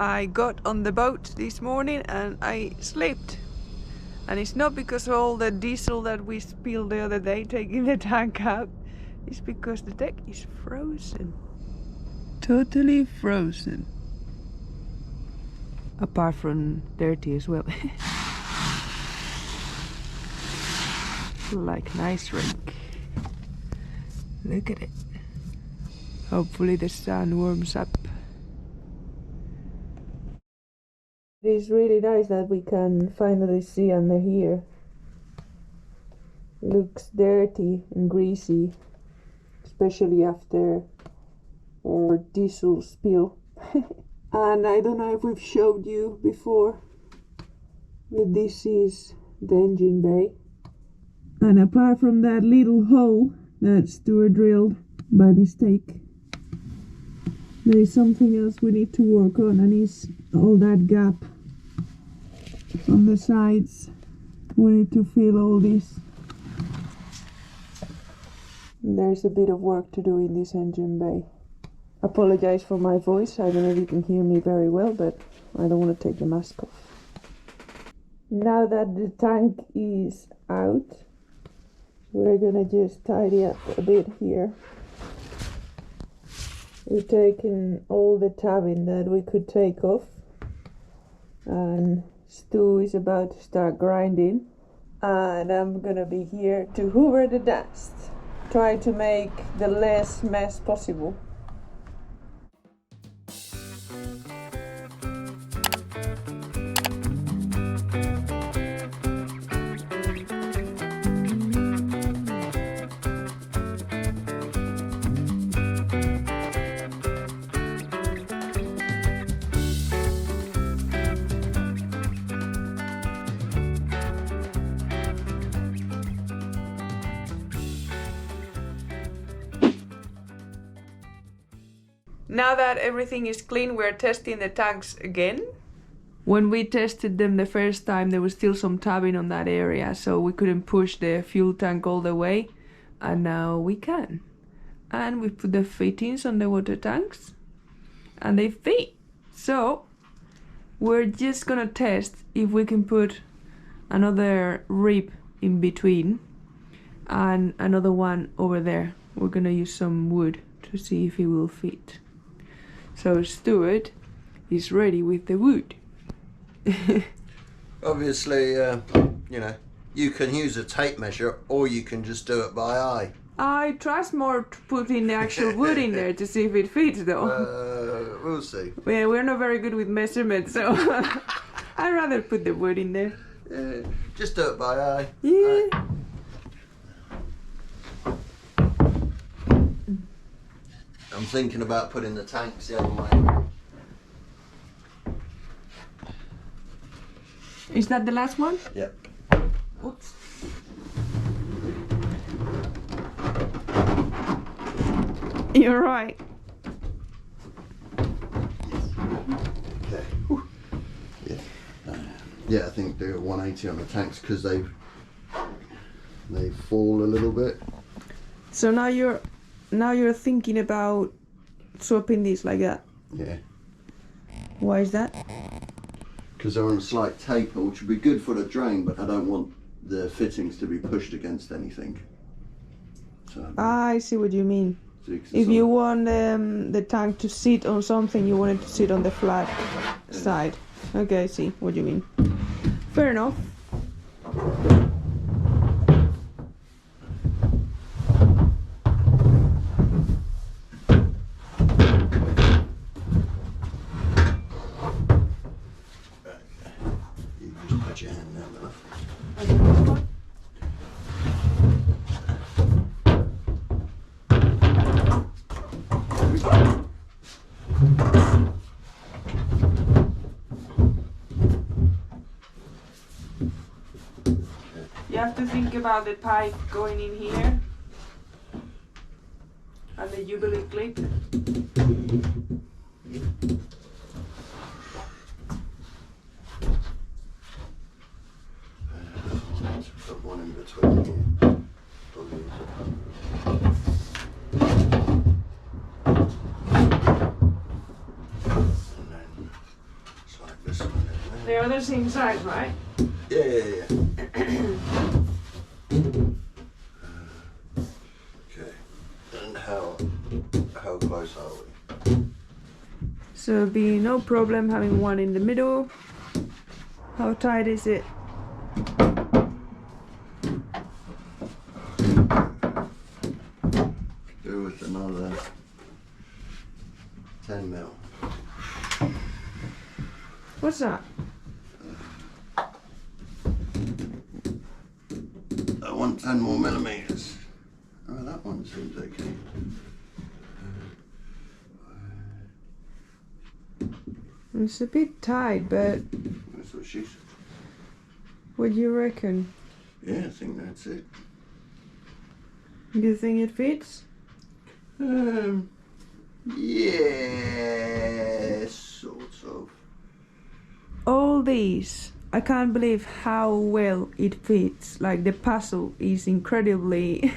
I got on the boat this morning and I slept. And it's not because of all the diesel that we spilled the other day taking the tank out. It's because the deck is frozen. Totally frozen. Apart from dirty as well. Like nice rink. Look at it. Hopefully the sun warms up. It's really nice that we can finally see under here. Looks dirty and greasy, especially after our diesel spill. And I don't know if we've showed you before, but this is the engine bay. And apart from that little hole that Stuart drilled by mistake, there is something else we need to work on, and it's all that gap on the sides. We need to fill all this. There's a bit of work to do in this engine bay. Apologize for my voice, I don't know if you can hear me very well, but I don't want to take the mask off. Now that the tank is out, we're gonna just tidy up a bit here. We've taken all the tabbing that we could take off, and Stu is about to start grinding, and I'm gonna be here to hoover the dust, try to make the less mess possible. Now that everything is clean, we're testing the tanks again. When we tested them the first time, there was still some tabbing on that area, so we couldn't push the fuel tank all the way, and now we can. And we put the fittings on the water tanks, and they fit. So we're just gonna test if we can put another rib in between and another one over there. We're gonna use some wood to see if it will fit. So Stuart is ready with the wood. Obviously, you know, you can use a tape measure or you can just do it by eye. I trust more to putting the actual wood in there to see if it fits though. We'll see. Yeah, we're not very good with measurements, so I'd rather put the wood in there. Just do it by eye. Yeah. Right. I'm thinking about putting the tanks the other way. Is that the last one? Yep. Oops. You're right. Okay. Yeah. Yeah, I think they're 180 on the tanks because they fall a little bit. So now you're thinking about swapping these like that. Yeah. Why is that? Because they're on a slight taper, which would be good for the drain, but I don't want the fittings to be pushed against anything. So, I see what you mean. so you If you want the tank to sit on something, you want it to sit on the flat side. Okay, I see what you mean. Fair enough. you just put your hand down enough. You have to think about the pipe going in here and the jubilee clip. Put one in between here. And then They are the same size, right? Yeah. Okay. And how close are we? So it'll be no problem having one in the middle. How tight is it? Do with another 10 mil. What's that? I want 10 more millimeters. Oh, that one seems okay. It's a bit tight, but That's what she said. what do you reckon? Yeah, I think that's it. Do you think it fits? Yeah, sort of. All these, I can't believe how well it fits. Like the puzzle is incredibly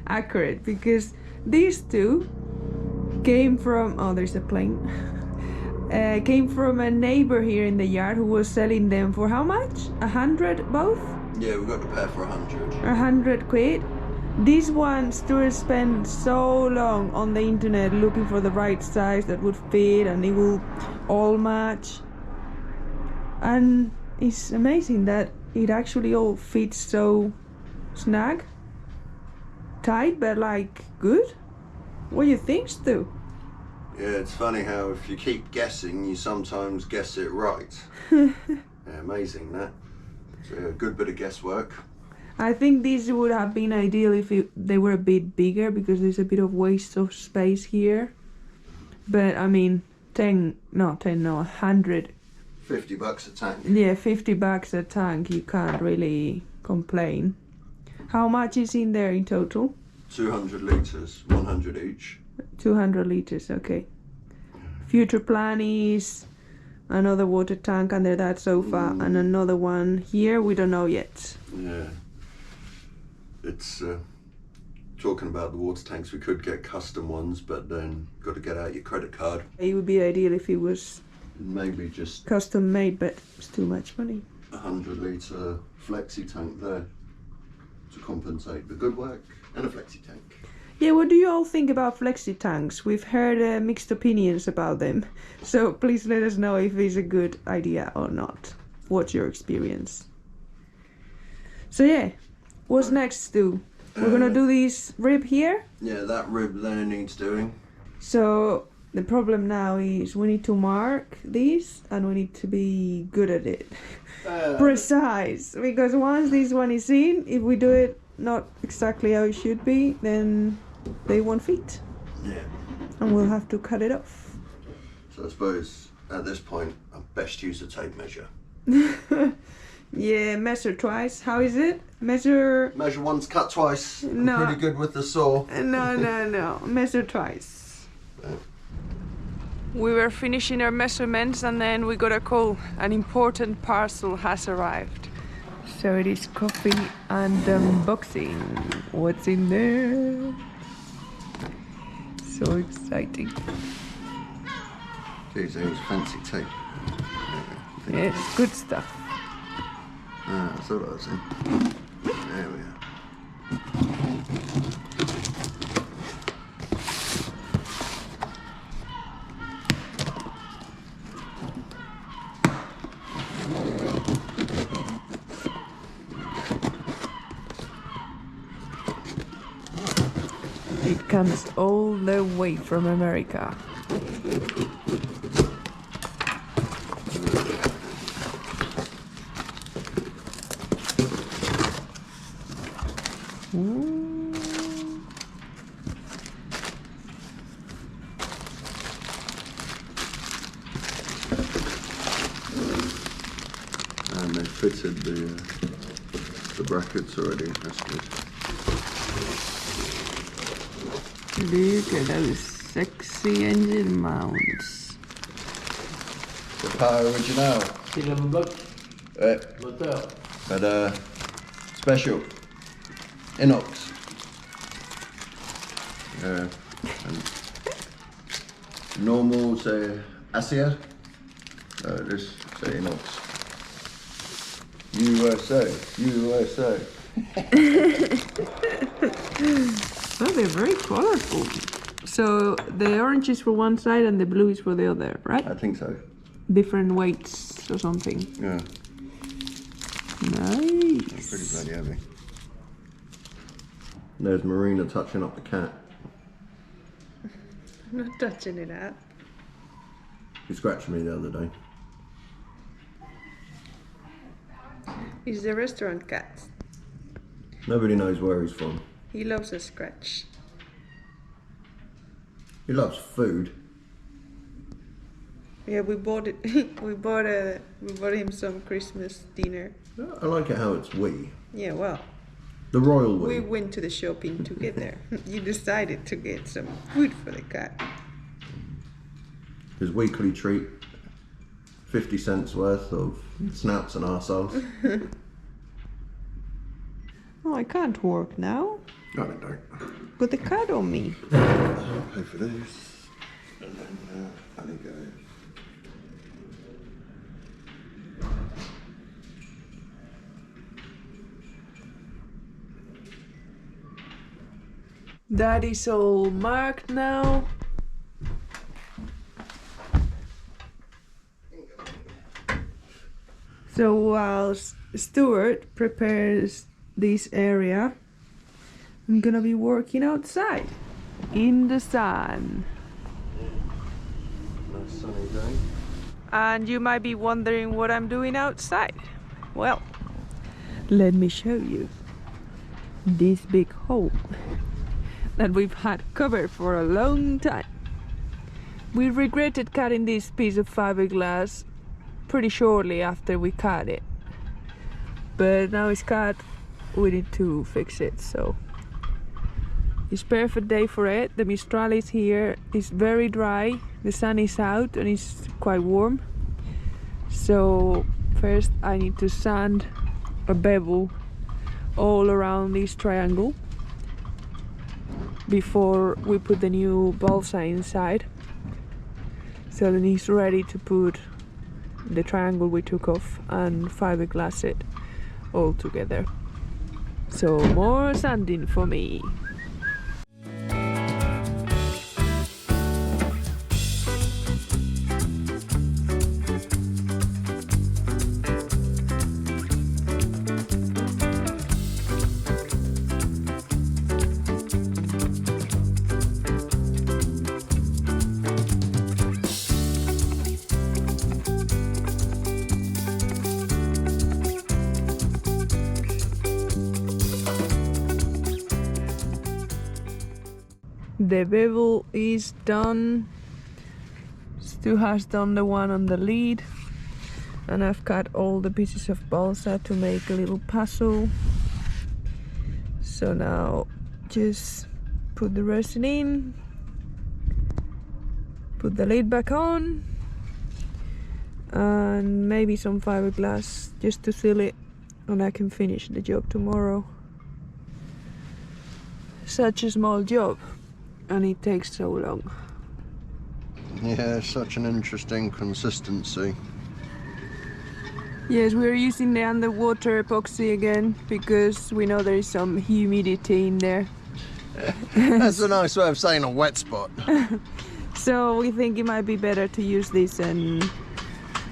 accurate, because these two came from, oh, there's a plane. Came from a neighbor here in the yard who was selling them for how much? 100 both? Yeah, we got the pair for 100. 100 quid. This one, Stuart spent so long on the internet looking for the right size that would fit and it will all match. And it's amazing that it actually all fits so snug, tight, but like good. What do you think, Stu? Yeah, it's funny how if you keep guessing, you sometimes guess it right. Yeah, amazing that. So a good bit of guesswork. I think this would have been ideal if they were a bit bigger, because there's a bit of waste of space here. But I mean, 100. $50 a tank. Yeah, $50 a tank, you can't really complain. How much is in there in total? 200 litres, 100 each. 200 liters, okay. Future plan is another water tank under that sofa and another one here, we don't know yet. Yeah. It's talking about the water tanks, we could get custom ones, but then got to get out your credit card. It would be ideal if it was Maybe just custom made, but it's too much money. 100 litre flexi tank there to compensate the good work, and a flexi tank. Yeah, what do you all think about flexi tanks? We've heard mixed opinions about them, so please let us know if it's a good idea or not. What's your experience? So yeah, what's next, Stu? We're gonna do this rib here. Yeah, that rib there needs doing. So the problem now is we need to mark these and we need to be good at it. Precise, because once this one is in, if we do it not exactly how it should be, then they won't fit. Yeah. And we'll have to cut it off. So I suppose at this point I best use a tape measure. Yeah, measure twice. How is it? Measure once, cut twice. No. I'm pretty good with the saw. No. Measure twice. We were finishing our measurements and then we got a call. An important parcel has arrived. So it is coffee and unboxing. What's in there? So exciting. Geez, it was fancy tape. Yes, good stuff. Ah, I thought I was in. There we are. It comes all the way from America. And they fitted the brackets already, that's good. Look at those sexy engine mounts. The power original. C'est le bloc moteur. But special. Inox. And normal, say, acier. This, say, inox. USA, USA. Oh, they're very colorful. So the orange is for one side and the blue is for the other, right? I think so. Different weights or something. Yeah. Nice. Pretty bloody heavy. There's Marina touching up the cat. I'm not touching it up. He scratched me the other day. He's the restaurant cat. Nobody knows where he's from. He loves a scratch. He loves food. Yeah, we bought it. we bought him some Christmas dinner. I like it how it's we. Yeah, well, The royal we we. went to the shopping together. You decided to get some food for the cat. His weekly treat. 50 cents worth of snouts and arseholes. Oh, I can't work now. No, they don't. Put the cat on me. I'll pay for this. And then I think That is all marked now. So while Stuart prepares this area, I'm gonna be working outside in the sun. nice sunny day. And you might be wondering what I'm doing outside. Well, let me show you this big hole that we've had covered for a long time. We regretted cutting this piece of fiberglass pretty shortly after we cut it, but now it's cut, we need to fix it. So it's perfect day for it. The Mistral is here, it's very dry, the sun is out and it's quite warm. So first I need to sand a bevel all around this triangle before we put the new balsa inside, so then it's ready to put the triangle we took off and fiberglass it all together. So more sanding for me. The bevel is done. Stu has done the one on the lead, and I've cut all the pieces of balsa to make a little puzzle. So now just put the resin in, put the lid back on, and maybe some fiberglass just to seal it, and I can finish the job tomorrow. Such a small job, and it takes so long. Yeah, such an interesting consistency. Yes, we're using the underwater epoxy again because we know there is some humidity in there. That's a nice way of saying a wet spot. So we think it might be better to use this and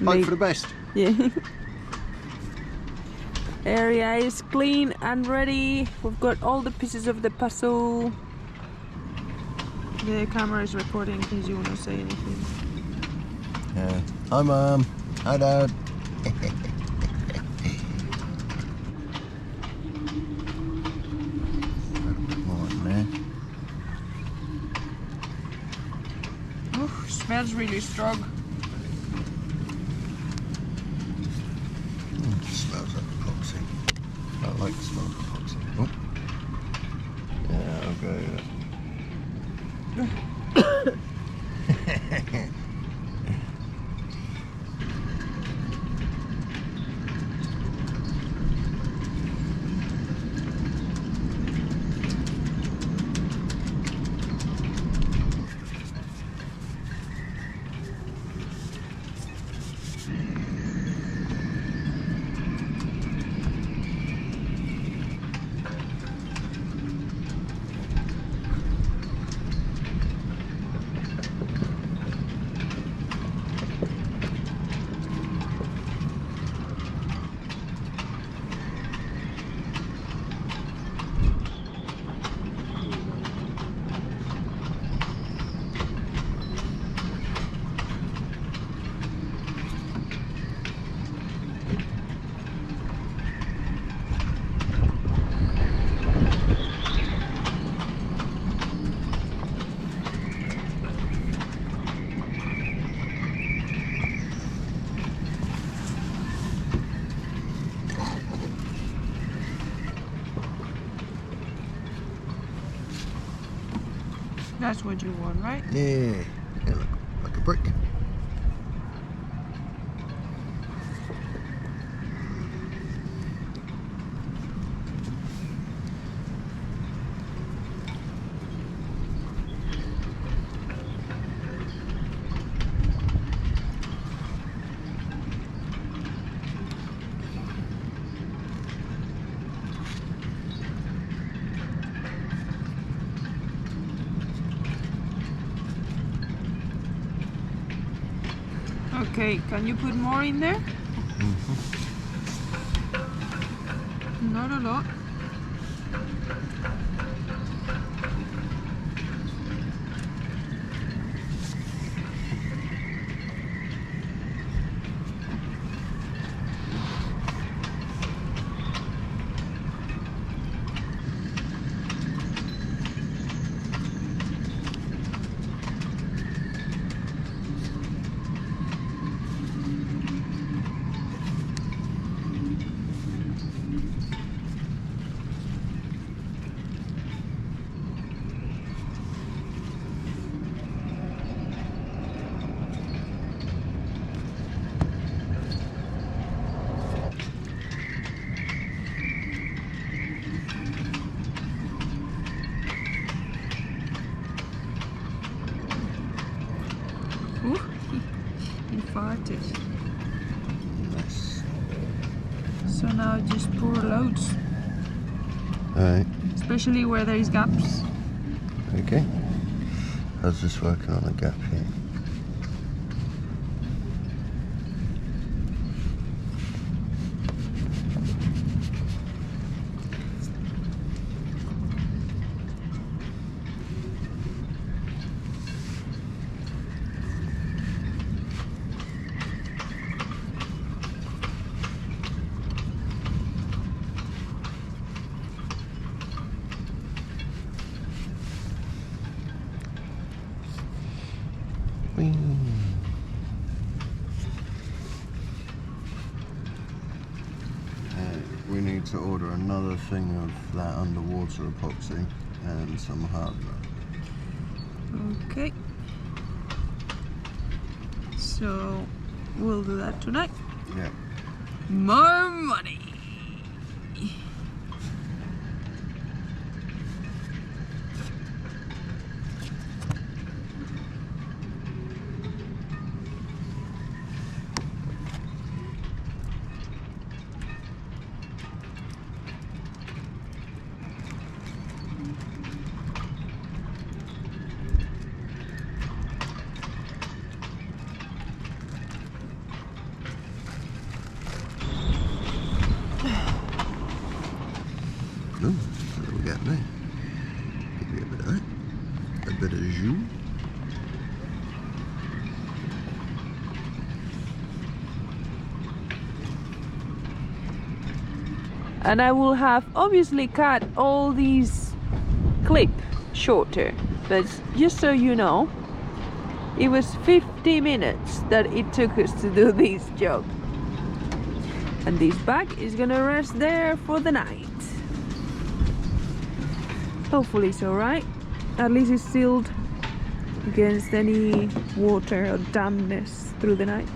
Hope for the best. Yeah. Area is clean and ready. We've got all the pieces of the puzzle. The camera is recording in case you want to say anything. Yeah. Hi, Mum. Hi, Dad. Oh, smells really strong. Smells like epoxy. I like the smell of epoxy. Oh. Yeah, I'll go with it. That's what you want, right? Yeah, like a brick. Okay, can you put more in there? Not a lot. Ooh, he farted. Nice. So now just pour loads. Alright. Especially where there is gaps. Okay. I was just working on a gap here. We need to order another thing of that underwater epoxy and some hardener. Okay. So we'll do that tonight. Yeah. More money. Ooh, what do we got there? Give me a bit of that. A bit of jus. And I will have obviously cut all these clip shorter, but just so you know, it was 50 minutes that it took us to do this job. And this bag is gonna rest there for the night. Hopefully it's alright. At least it's sealed against any water or dampness through the night.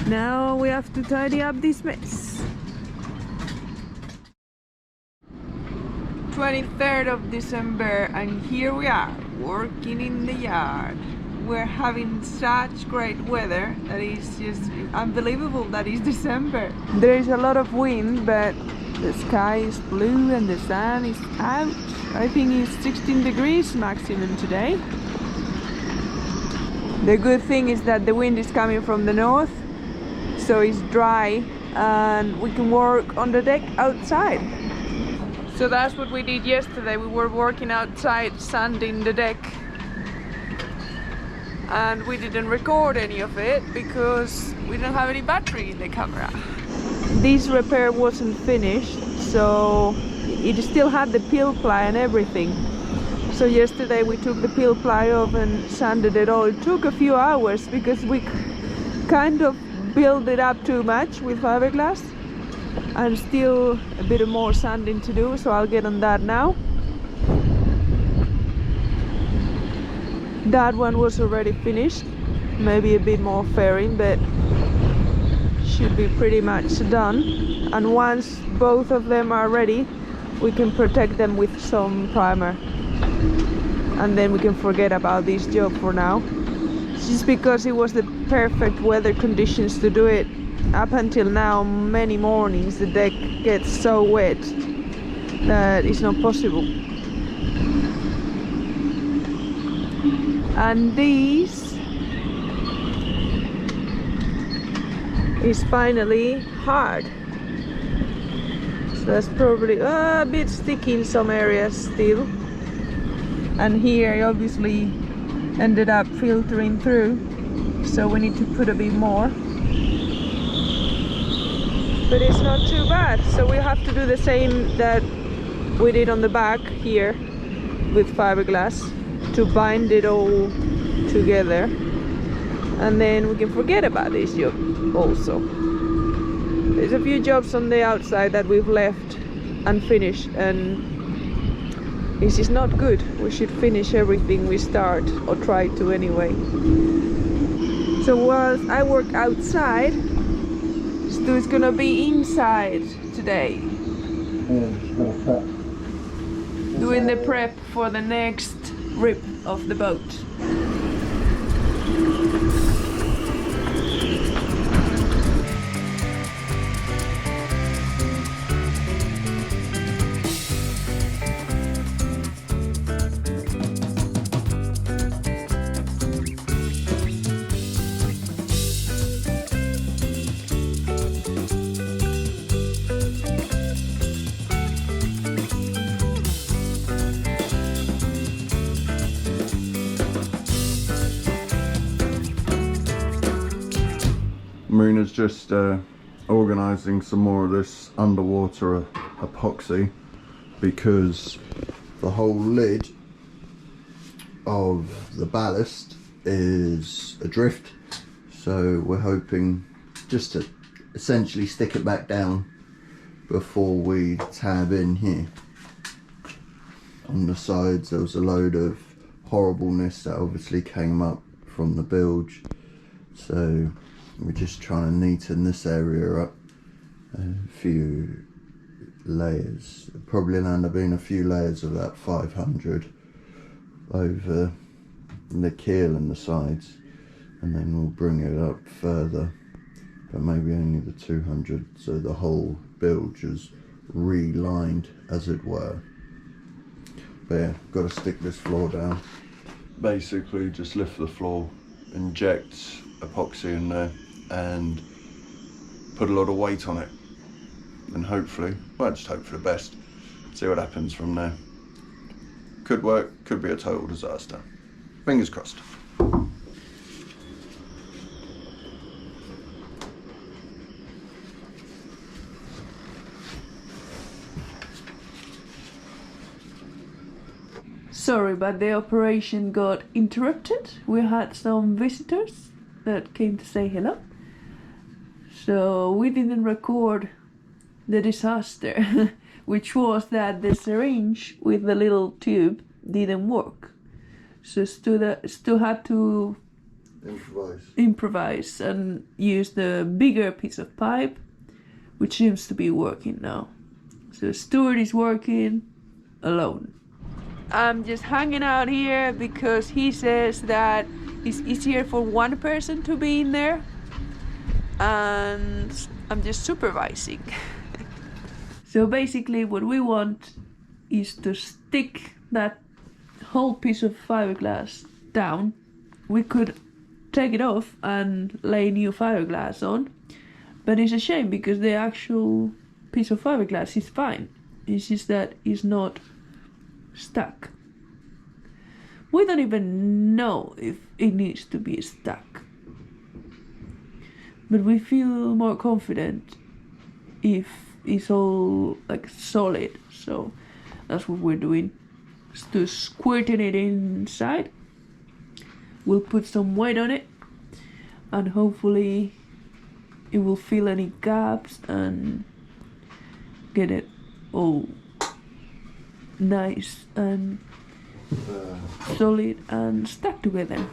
Now we have to tidy up this mess. 23rd of December, and here we are working in the yard. We're having such great weather that is just unbelievable that it's December. There is a lot of wind, but the sky is blue and the sun is out. I think it's 16 degrees maximum today. The good thing is that the wind is coming from the north, so it's dry and we can work on the deck outside. So that's what we did yesterday. We were working outside, sanding the deck. And we didn't record any of it because we didn't have any battery in the camera. This repair wasn't finished, so it still had the peel ply and everything. So yesterday we took the peel ply off and sanded it all. It took a few hours because we kind of built it up too much with fiberglass, and still a bit more sanding to do, so I'll get on that now. That one was already finished, maybe a bit more fairing, but should be pretty much done. And once both of them are ready, we can protect them with some primer, and then we can forget about this job for now. Just because it was the perfect weather conditions to do it. Up until now, many mornings the deck gets so wet that it's not possible. And this is finally hard. So that's probably a bit sticky in some areas still. And here obviously ended up filtering through, so we need to put a bit more. But it's not too bad, so we have to do the same that we did on the back here with fiberglass to bind it all together, and then we can forget about this job also. There's a few jobs on the outside that we've left unfinished, and this is not good. We should finish everything we start, or try to anyway. So whilst I work outside, Stu's gonna be inside today, doing the prep for the next rip of the boat. Marina's just organising some more of this underwater epoxy, because the whole lid of the ballast is adrift, so we're hoping just to essentially stick it back down before we tab in here. On the sides there was a load of horribleness that obviously came up from the bilge, so we're just trying to neaten this area up. A few layers, probably end up being a few layers of that 500 over the keel and the sides, and then we'll bring it up further, but maybe only the 200, so the whole bilge is relined as it were. But yeah, got to stick this floor down. Basically just lift the floor, inject epoxy in there and put a lot of weight on it, and hopefully, well, just hope for the best, see what happens from there. Could work, could be a total disaster. Fingers crossed. Sorry, but the operation got interrupted. We had some visitors that came to say hello, so we didn't record the disaster, which was that the syringe with the little tube didn't work. So Stu had to improvise and use the bigger piece of pipe, which seems to be working now. So Stuart is working alone. I'm just hanging out here because he says that it's easier for one person to be in there, and I'm just supervising. So basically what we want is to stick that whole piece of fiberglass down. We could take it off and lay new fiberglass on, but it's a shame because the actual piece of fiberglass is fine. It's just that it's not stuck. We don't even know if it needs to be stuck, but we feel more confident if it's all like solid, so that's what we're doing. Just squirting it inside. We'll put some weight on it and hopefully it will fill any gaps and get it all nice and solid and stuck together.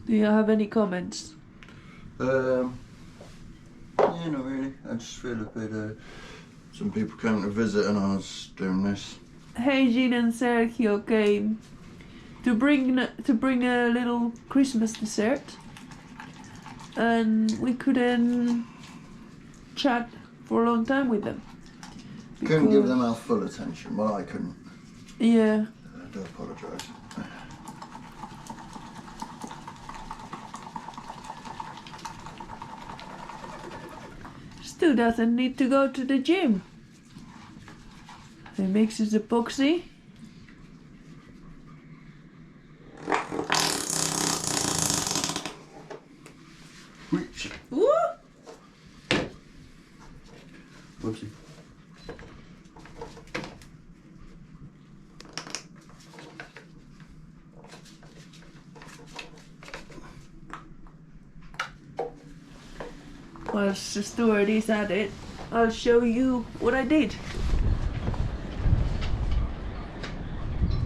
Do you have any comments? Yeah, not really. I just feel a bit. Some people came to visit, and I was doing this. Heijin and Sergio came to bring a little Christmas dessert, and we couldn't chat for a long time with them. Couldn't give them our full attention. Well, I couldn't. Yeah. I do apologise. Stu doesn't need to go to the gym. He makes his epoxy. Which? Woo! Whoopsie. Whilst Stuart is at it, I'll show you what I did.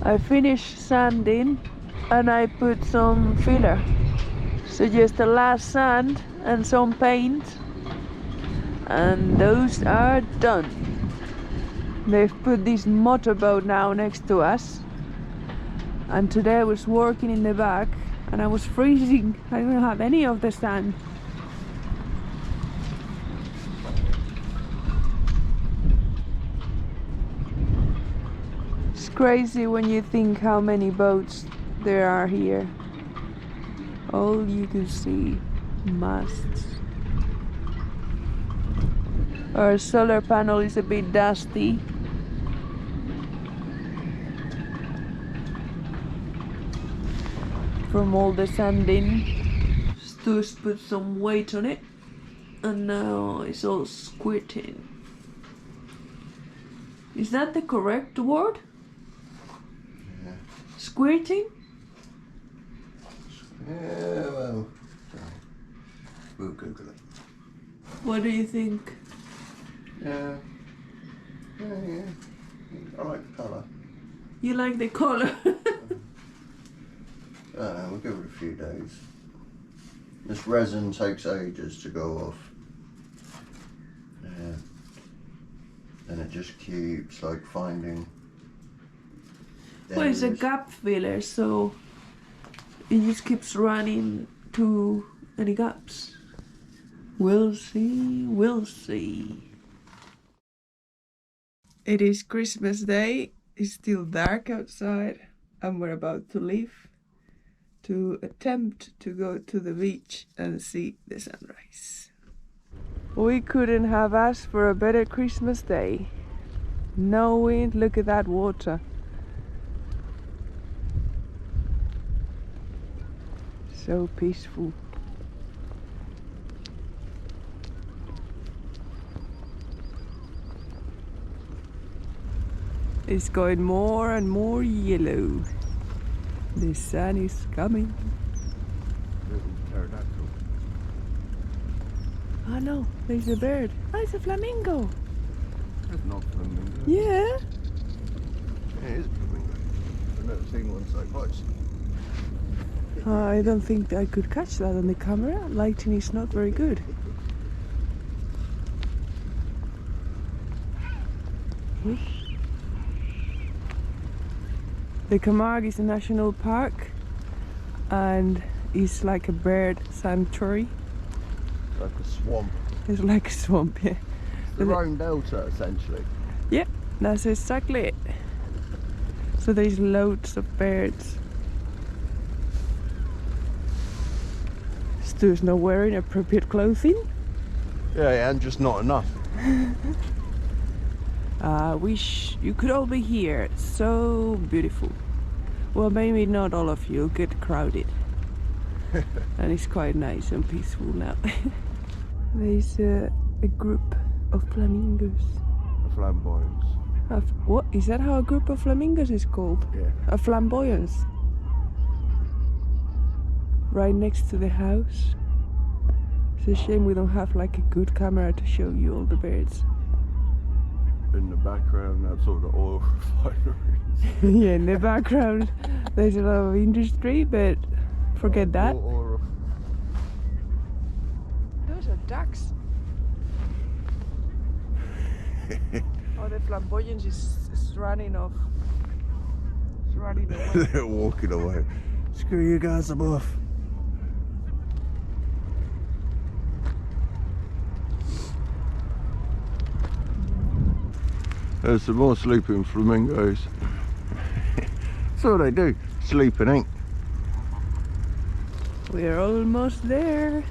I finished sanding and I put some filler. So just the last sand and some paint, and those are done. They've put this motorboat now next to us, and today I was working in the back and I was freezing. I didn't have any of the sand. It's crazy when you think how many boats there are here. All you can see, masts. Our solar panel is a bit dusty. From all the sanding. Stu's put some weight on it, and now it's all squirting. Is that the correct word? Yeah. Squirting? Yeah, well, we'll Google it. What do you think? Yeah. Yeah. I like the colour. You like the color? We'll give it a few days. This resin takes ages to go off. Yeah. And it just keeps like finding. Well, it's a gap filler, so it just keeps running to any gaps. We'll see, we'll see. It is Christmas Day, it's still dark outside, and we're about to leave to attempt to go to the beach and see the sunrise. We couldn't have asked for a better Christmas day. No wind, look at that water. So peaceful. It's going more and more yellow. The sun is coming. Little pterodactyl. Oh no, there's a bird. Oh, it's a flamingo. It's not a flamingo. Yeah. Yeah, it is a flamingo. I've never seen one so close. I don't think I could catch that on the camera. Lighting is not very good. The Camargue is a national park and it's like a bird sanctuary. Like a swamp. It's like a swamp, yeah. It's the Rhone Delta, essentially. Yep, that's exactly it. So there's loads of birds. Stu's not wearing appropriate clothing. Yeah, and just not enough. I wish you could all be here. It's so beautiful. Well, maybe not all of you, get crowded. And it's quite nice and peaceful now. There's a group of flamingos. A flamboyance. What? Is that how a group of flamingos is called? Yeah. A flamboyance. Right next to the house. It's a shame we don't have like a good camera to show you all the birds. In the background, that's all the oil refineries. Yeah, in the background there's a lot of industry, but forget that. Those are ducks. Oh, the flamboyance is running off. It's running away. They're walking away. Screw you guys, I'm off. There's some more sleeping flamingos. That's all they do, sleep and eat. We're almost there.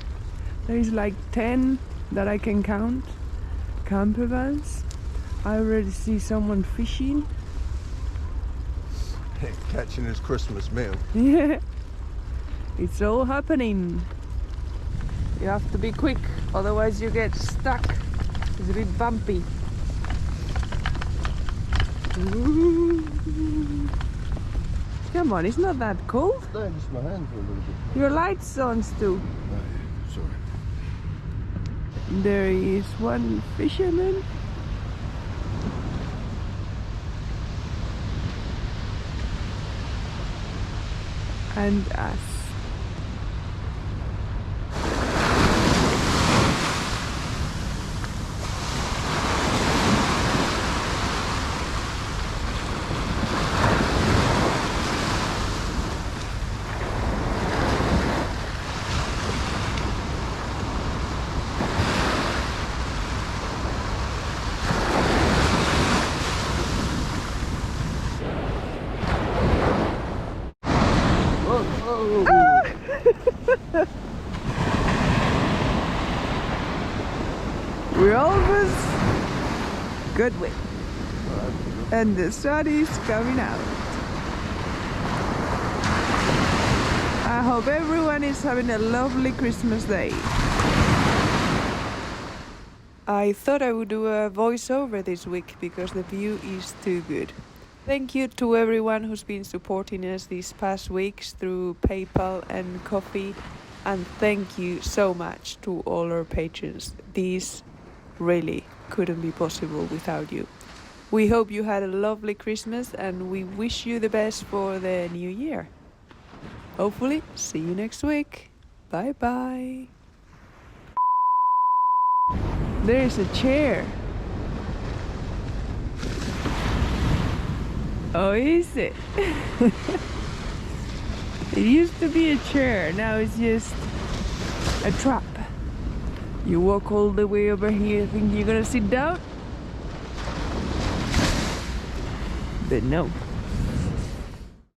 There's like 10 that I can count. Camper vans. I already see someone fishing. Catching his Christmas meal. Yeah. It's all happening. You have to be quick, otherwise you get stuck. It's a bit bumpy. Ooh. Come on, it's not that cold. No, just my hands are a little bit. Your light's on, Stu. Oh, yeah, sorry. There is one fisherman. And us. We're almost good way. And the sun is coming out. I hope everyone is having a lovely Christmas day. I thought I would do a voiceover this week because the view is too good. Thank you to everyone who's been supporting us these past weeks through PayPal and Coffee. And thank you so much to all our patrons. These really couldn't be possible without you. We hope you had a lovely Christmas and we wish you the best for the new year. Hopefully, see you next week. Bye bye. There's a chair. Oh, is it? It used to be a chair, now it's just a trap. You walk all the way over here thinking you're gonna sit down, but no.